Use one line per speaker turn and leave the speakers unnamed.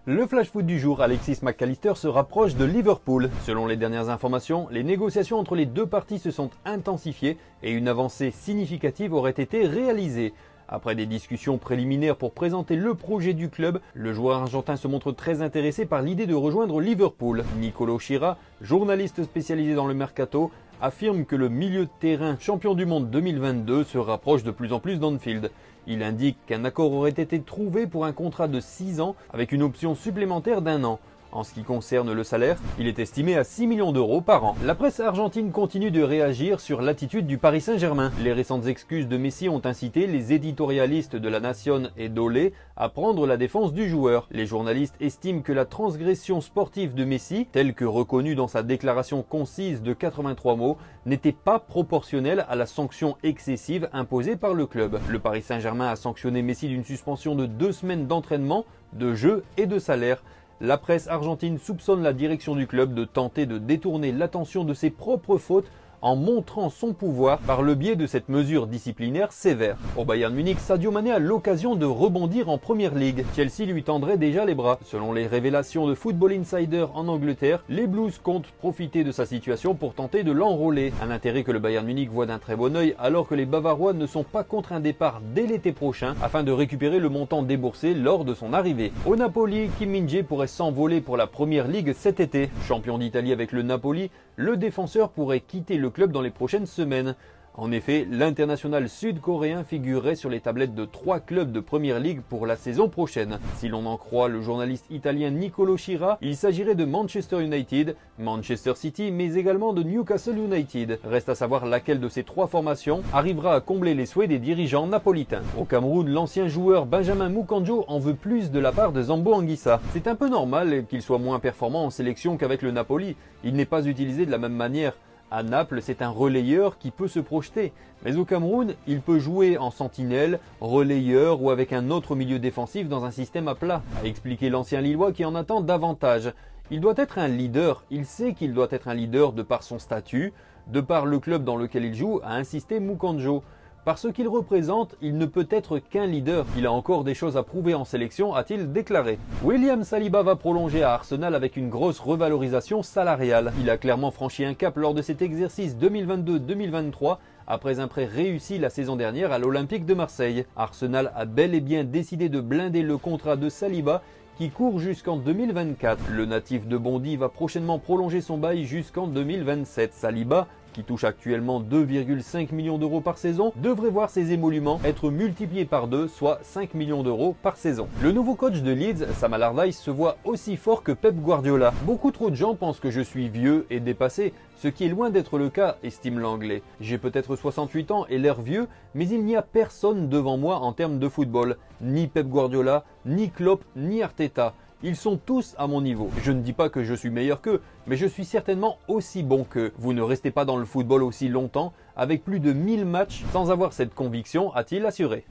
Le flash foot du jour, Alexis Mac Allister se rapproche de Liverpool. Selon les dernières informations, les négociations entre les deux parties se sont intensifiées et une avancée significative aurait été réalisée. Après des discussions préliminaires pour présenter le projet du club, le joueur argentin se montre très intéressé par l'idée de rejoindre Liverpool. Nicolo Schira, journaliste spécialisé dans le mercato, affirme que le milieu de terrain champion du monde 2022 se rapproche de plus en plus d'Anfield. Il indique qu'un accord aurait été trouvé pour un contrat de 6 ans avec une option supplémentaire d'1 an. En ce qui concerne le salaire, il est estimé à 6 millions d'euros par an. La presse argentine continue de réagir sur l'attitude du Paris Saint-Germain. Les récentes excuses de Messi ont incité les éditorialistes de La Nación et d'Olé à prendre la défense du joueur. Les journalistes estiment que la transgression sportive de Messi, telle que reconnue dans sa déclaration concise de 83 mots, n'était pas proportionnelle à la sanction excessive imposée par le club. Le Paris Saint-Germain a sanctionné Messi d'une suspension de 2 semaines d'entraînement, de jeu et de salaire. La presse argentine soupçonne la direction du club de tenter de détourner l'attention de ses propres fautes en montrant son pouvoir par le biais de cette mesure disciplinaire sévère. Au Bayern Munich, Sadio Mané a l'occasion de rebondir en Première Ligue. Chelsea lui tendrait déjà les bras. Selon les révélations de Football Insider en Angleterre, les Blues comptent profiter de sa situation pour tenter de l'enrôler. Un intérêt que le Bayern Munich voit d'un très bon œil alors que les Bavarois ne sont pas contre un départ dès l'été prochain afin de récupérer le montant déboursé lors de son arrivée. Au Napoli, Kim Min-jae pourrait s'envoler pour la Première Ligue cet été. Champion d'Italie avec le Napoli, le défenseur pourrait quitter le club dans les prochaines semaines. En effet, l'international sud-coréen figurerait sur les tablettes de 3 clubs de Première Ligue pour la saison prochaine. Si l'on en croit le journaliste italien Nicolo Schira, il s'agirait de Manchester United, Manchester City, mais également de Newcastle United. Reste à savoir laquelle de ces 3 formations arrivera à combler les souhaits des dirigeants napolitains. Au Cameroun, l'ancien joueur Benjamin Moukandjo en veut plus de la part de Zambo Anguissa. C'est un peu normal qu'il soit moins performant en sélection qu'avec le Napoli. Il n'est pas utilisé de la même manière. À Naples, c'est un relayeur qui peut se projeter. Mais au Cameroun, il peut jouer en sentinelle, relayeur ou avec un autre milieu défensif dans un système à plat, a expliqué l'ancien Lillois qui en attend davantage. Il doit être un leader, il sait qu'il doit être un leader de par son statut, de par le club dans lequel il joue, a insisté Moukandjo. Par ce qu'il représente, il ne peut être qu'un leader. Il a encore des choses à prouver en sélection, a-t-il déclaré. William Saliba va prolonger à Arsenal avec une grosse revalorisation salariale. Il a clairement franchi un cap lors de cet exercice 2022-2023 après un prêt réussi la saison dernière à l'Olympique de Marseille. Arsenal a bel et bien décidé de blinder le contrat de Saliba qui court jusqu'en 2024. Le natif de Bondy va prochainement prolonger son bail jusqu'en 2027. Saliba, qui touche actuellement 2,5 millions d'euros par saison, devrait voir ses émoluments être multipliés par 2, soit 5 millions d'euros par saison. Le nouveau coach de Leeds, Sam Allardyce, se voit aussi fort que Pep Guardiola. Beaucoup trop de gens pensent que je suis vieux et dépassé, ce qui est loin d'être le cas, estime l'anglais. J'ai peut-être 68 ans et l'air vieux, mais il n'y a personne devant moi en termes de football. Ni Pep Guardiola, ni Klopp, ni Arteta. Ils sont tous à mon niveau. Je ne dis pas que je suis meilleur qu'eux, mais je suis certainement aussi bon qu'eux. Vous ne restez pas dans le football aussi longtemps, avec plus de 1000 matchs, sans avoir cette conviction, a-t-il assuré.